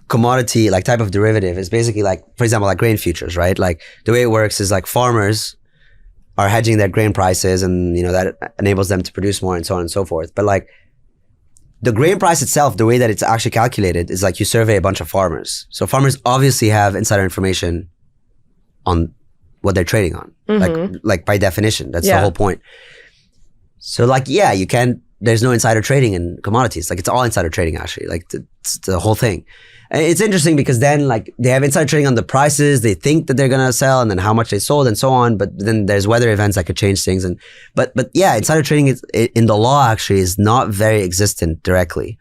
commodity like type of derivative is basically like, for example, like grain futures, right? Like the way it works is like farmers are hedging their grain prices, and that enables them to produce more and so on and so forth. But like the grain price itself, the way that it's actually calculated is like you survey a bunch of farmers. So farmers obviously have insider information on what they're trading on, like by definition. That's the whole point. So like, there's no insider trading in commodities. Like it's all insider trading actually. Like it's the whole thing. And it's interesting because then like they have insider trading on the prices they think that they're going to sell, and then how much they sold and so on. But then there's weather events that could change things. But insider trading is, in the law actually, is not very existent directly.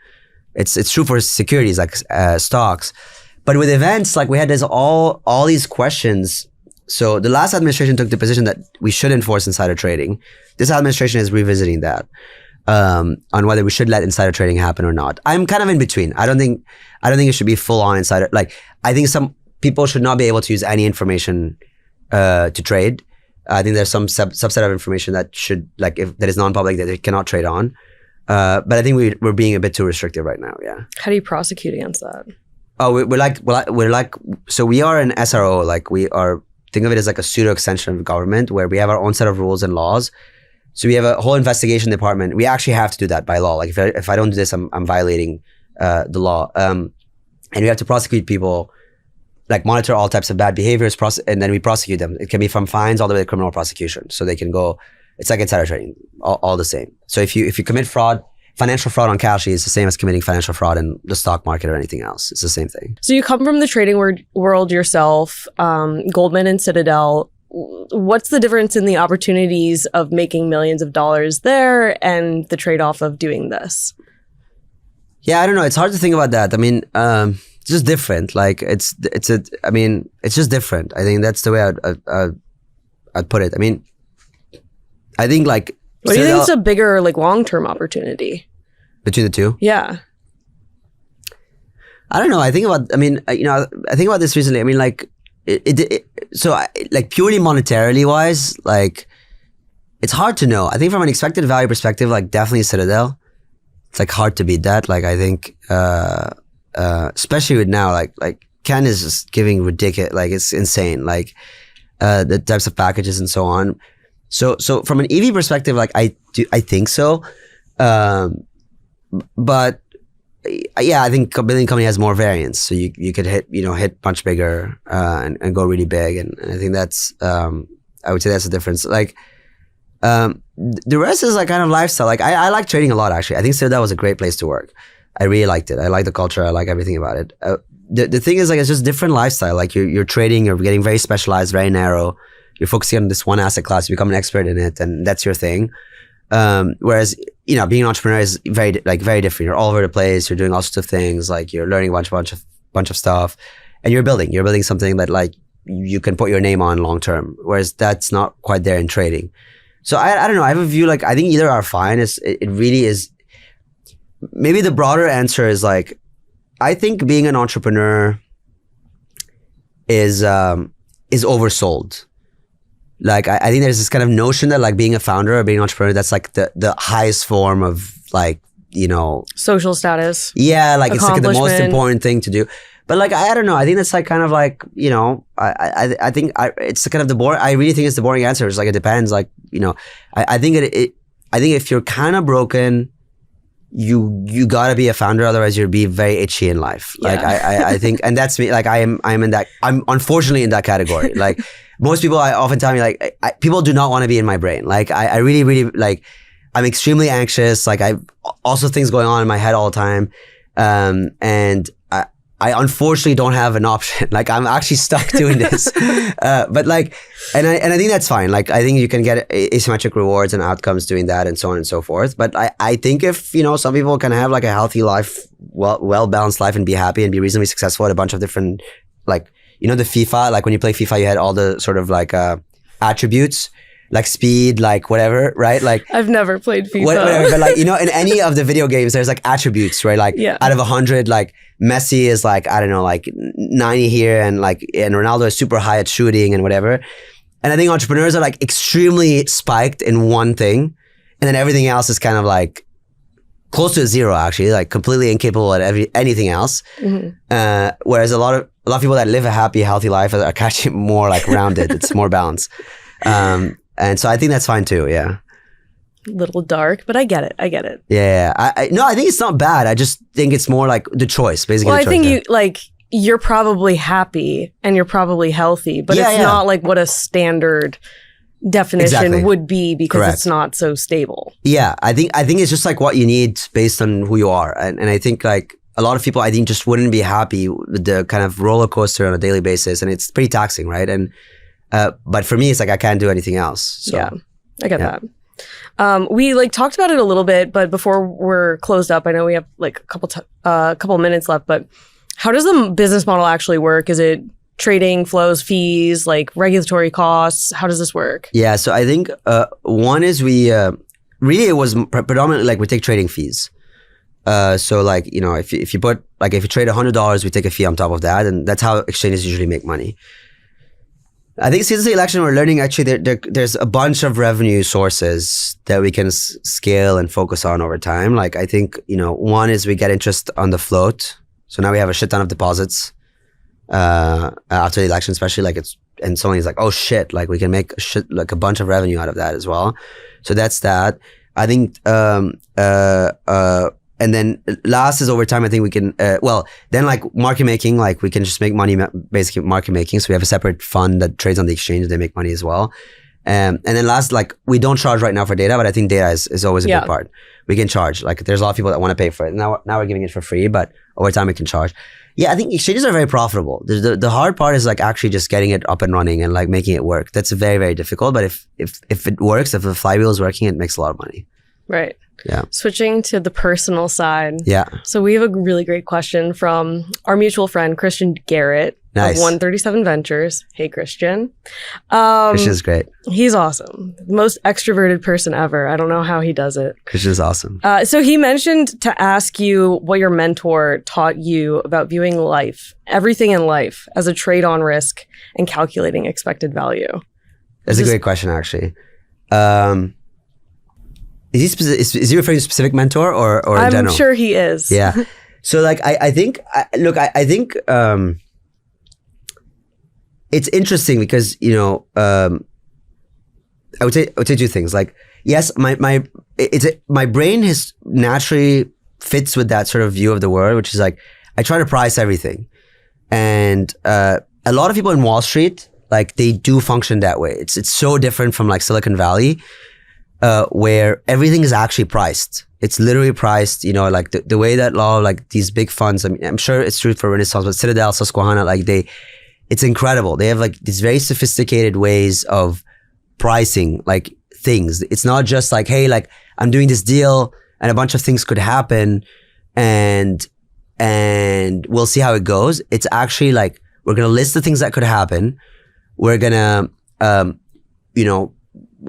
It's true for securities like stocks. But with events, like we had all these questions. So the last administration took the position that we should enforce insider trading. This administration is revisiting that on whether we should let insider trading happen or not. I'm kind of in between. I don't think it should be full on insider. Like I think some people should not be able to use any information to trade. I think there's some subset of information that should, like, if that is non-public, that they cannot trade on. But I think we're being a bit too restrictive right now. Yeah. How do you prosecute against that? Oh, we're like so we are an SRO. Like we are. Think of it as like a pseudo extension of government, where we have our own set of rules and laws. So we have a whole investigation department. We actually have to do that by law. Like if I don't do this, I'm violating the law. And we have to prosecute people, like monitor all types of bad behaviors, and then we prosecute them. It can be from fines all the way to criminal prosecution. So they can go. It's like insider trading, all the same. So if you commit fraud, financial fraud on Kalshi is the same as committing financial fraud in the stock market or anything else. It's the same thing. So you come from the trading world yourself, Goldman and Citadel. What's the difference in the opportunities of making millions of dollars there and the trade-off of doing this? Yeah, I don't know. It's hard to think about that. I mean, it's just different. Like it's just different. I think that's the way I'd put it. I mean, I think like. What do you think is a bigger, like, long-term opportunity between the two? Yeah. I don't know. I think about this recently. I mean, like, like purely monetarily wise, like, it's hard to know. I think from an expected value perspective, like, definitely Citadel. It's like hard to beat that. Like, I think, especially with now, like Ken is just giving ridiculous, like, it's insane. Like, the types of packages and so on. So from an EV perspective, like I think so, but yeah, I think building a company has more variance. So you could hit much bigger and go really big. And I think that's, I would say that's the difference. Like, the rest is like kind of lifestyle. Like I like trading a lot, actually. I think Citadel was a great place to work. I really liked it. I like the culture. I like everything about it. The thing is, like, it's just different lifestyle. Like you're trading, you're getting very specialized, very narrow. You're focusing on this one asset class, you become an expert in it, and that's your thing. Whereas, being an entrepreneur is very different. You're all over the place. You're doing all sorts of things. Like you're learning a bunch of stuff, and you're building something that like you can put your name on long term. Whereas that's not quite there in trading. So I don't know. I have a view, like, I think either are fine. It really is. Maybe the broader answer is like, I think being an entrepreneur is oversold. Like I think there's this kind of notion that like being a founder or being an entrepreneur, that's like the highest form of like, social status. Yeah, like it's like the most important thing to do. But like I don't know. I think that's like kind of like, I think it's kind of the boring. I really think it's the boring answer. It's like it depends. Like, I think I think if you're kind of broken, you gotta be a founder, otherwise you'll be very itchy in life. Like I think, and that's me. Like I'm unfortunately in that category. Like most people, I often tell me like people do not want to be in my brain. Like I really like, I'm extremely anxious. Like I also things going on in my head all the time, and I unfortunately don't have an option. Like I'm actually stuck doing this, but like, and I think that's fine. Like I think you can get asymmetric rewards and outcomes doing that, and so on and so forth. But I think if some people can have like a healthy life, well balanced life, and be happy and be reasonably successful at a bunch of different, like the FIFA. Like when you play FIFA, you had all the sort of like attributes. Like speed, like whatever, right? Like I've never played FIFA. Whatever, but like, in any of the video games, there's like attributes, right? Like out of 100, like Messi is like, I don't know, like 90 here, and Ronaldo is super high at shooting and whatever. And I think entrepreneurs are like extremely spiked in one thing, and then everything else is kind of like close to zero, actually, like completely incapable at anything else. Mm-hmm. Whereas a lot of people that live a happy, healthy life are actually more like rounded. It's more balanced. And so I think that's fine too. Yeah. Little dark, but I get it. Yeah. I think it's not bad. I just think it's more like the choice, basically. Well, I think you're probably happy and you're probably healthy, but it's not like what a standard definition would be, because it's not so stable. Yeah. I think it's just like what you need based on who you are. And I think like a lot of people, I think, just wouldn't be happy with the kind of roller coaster on a daily basis. And it's pretty taxing, right? And but for me, it's like I can't do anything else. So, yeah, I get that. We like talked about it a little bit, but before we're closed up, I know we have like a couple minutes left. But how does the business model actually work? Is it trading flows, fees, like regulatory costs? How does this work? Yeah, so I think one is we really it was predominantly like we take trading fees. So like if you trade $100, we take a fee on top of that, and that's how exchanges usually make money. I think since the election, we're learning actually there's a bunch of revenue sources that we can scale and focus on over time. Like I think, one is we get interest on the float. So now we have a shit ton of deposits after the election, especially and someone's like, oh shit, like we can make a bunch of revenue out of that as well. So that's that. I think, and then last is over time, I think we can, then like market making, like we can just make money, basically market making. So we have a separate fund that trades on the exchange. They make money as well. And then last, like we don't charge right now for data, but I think data is always a big part. We can charge, like there's a lot of people that want to pay for it. Now we're giving it for free, but over time we can charge. Yeah, I think exchanges are very profitable. The hard part is like actually just getting it up and running and like making it work. That's very, very difficult. But if it works, if the flywheel is working, it makes a lot of money. Right. Yeah. Switching to the personal side. Yeah. So we have a really great question from our mutual friend, Christian Garrett of 137 Ventures. Hey, Christian. Christian's great. He's awesome. The most extroverted person ever. I don't know how he does it. Christian's awesome. So he mentioned to ask you what your mentor taught you about viewing life, everything in life, as a trade on risk and calculating expected value. That's a great question, actually. Is he referring to a specific mentor or in general? I'm sure he is. Yeah. So like I think it's interesting because I would say two things. Like yes, my brain has naturally fits with that sort of view of the world, which is like, I try to price everything. And a lot of people in Wall Street, like they do function that way. It's so different from like Silicon Valley, where everything is actually priced. It's literally priced, you know, like the way that law, like these big funds, I mean, I'm sure it's true for Renaissance, but Citadel, Susquehanna, like it's incredible. They have like these very sophisticated ways of pricing like things. It's not just like, hey, like I'm doing this deal and a bunch of things could happen and we'll see how it goes. It's actually like, we're going to list the things that could happen. We're going to, you know,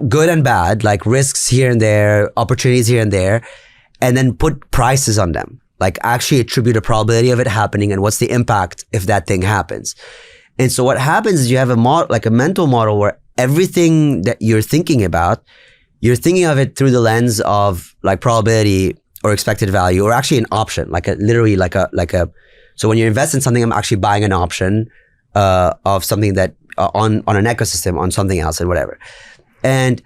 good and bad, like risks here and there, opportunities here and there, and then put prices on them. Like actually attribute a probability of it happening and what's the impact if that thing happens. And so what happens is you have a mental model where everything that you're thinking about, you're thinking of it through the lens of like probability or expected value, or actually an option, so when you invest in something, I'm actually buying an option of something that on an ecosystem, on something else and whatever. And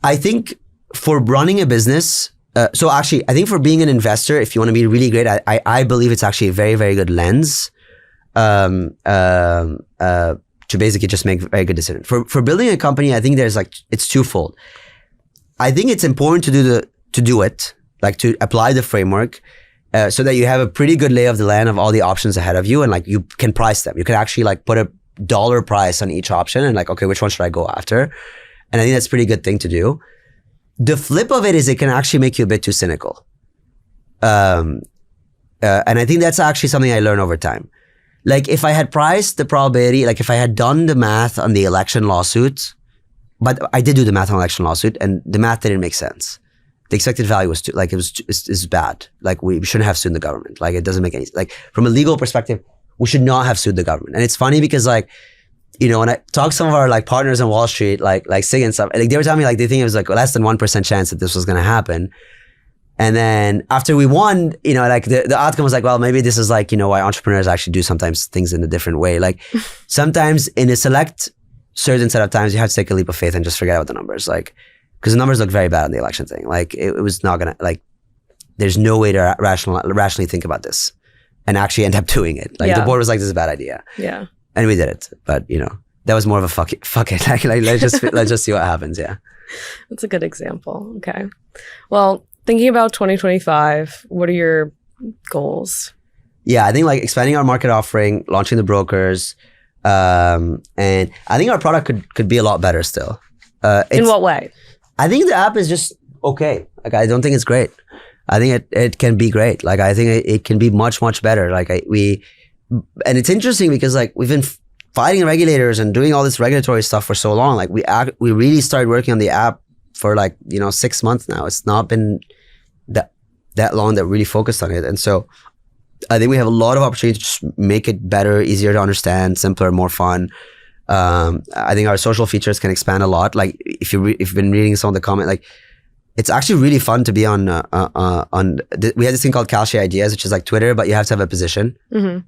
I think for running a business, I think for being an investor, if you want to be really great, I believe it's actually a very, very good lens to basically just make very good decisions. For building a company, I think there's like, it's twofold. I think it's important to do it, like to apply the framework so that you have a pretty good lay of the land of all the options ahead of you, and like you can price them. You can actually like put a dollar price on each option and like, okay, which one should I go after? And I think that's a pretty good thing to do. The flip of it is it can actually make you a bit too cynical. And I think that's actually something I learned over time. Like if I had priced the probability, like if I had done the math on the election lawsuit, but I did do the math on election lawsuit and the math didn't make sense. The expected value was too, like it's bad. Like we shouldn't have sued the government. Like it doesn't make any, like from a legal perspective, we should not have sued the government. And it's funny because like, you know, when I talk to some of our like partners on Wall Street, like Sig and stuff, like they were telling me like they think it was like less than 1% chance that this was going to happen. And then after we won, you know, like the outcome was like, well, maybe this is like, you know, why entrepreneurs actually do sometimes things in a different way. Like sometimes in a certain set of times, you have to take a leap of faith and just forget about the numbers. Like, because the numbers look very bad on the election thing. Like it was not going to, like, there's no way to rationally think about this and actually end up doing it. Like the board was like, this is a bad idea. Yeah. And we did it. But, you know, that was more of a fuck it. Like let's just see what happens. Yeah. That's a good example. Okay. Well, thinking about 2025, what are your goals? Yeah, I think like expanding our market offering, launching the brokers, and I think our product could be a lot better still. In what way? I think the app is just okay. Like I don't think it's great. I think it can be great. Like I think it can be much, much better. Like and it's interesting because like we've been fighting regulators and doing all this regulatory stuff for so long. Like we really started working on the app for like, you know, 6 months now. It's not been that long that we really focused on it. And so I think we have a lot of opportunity to just make it better, easier to understand, simpler, more fun. I think our social features can expand a lot. Like if you've been reading some of the comment, like it's actually really fun to be on we had this thing called Kalshi Ideas, which is like Twitter, but you have to have a position. Mm-hmm.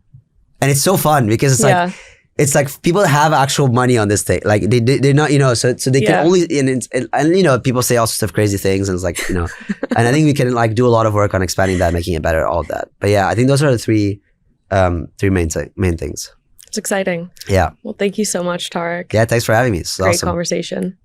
And it's so fun because it's like people have actual money on this thing. Like they're not, you know, so they can only, and you know, people say all sorts of crazy things and it's like, you know, and I think we can like do a lot of work on expanding that, making it better, all of that. But yeah, I think those are the three main things. It's exciting. Yeah. Well, thank you so much, Tarek. Yeah, thanks for having me. It's Great awesome conversation.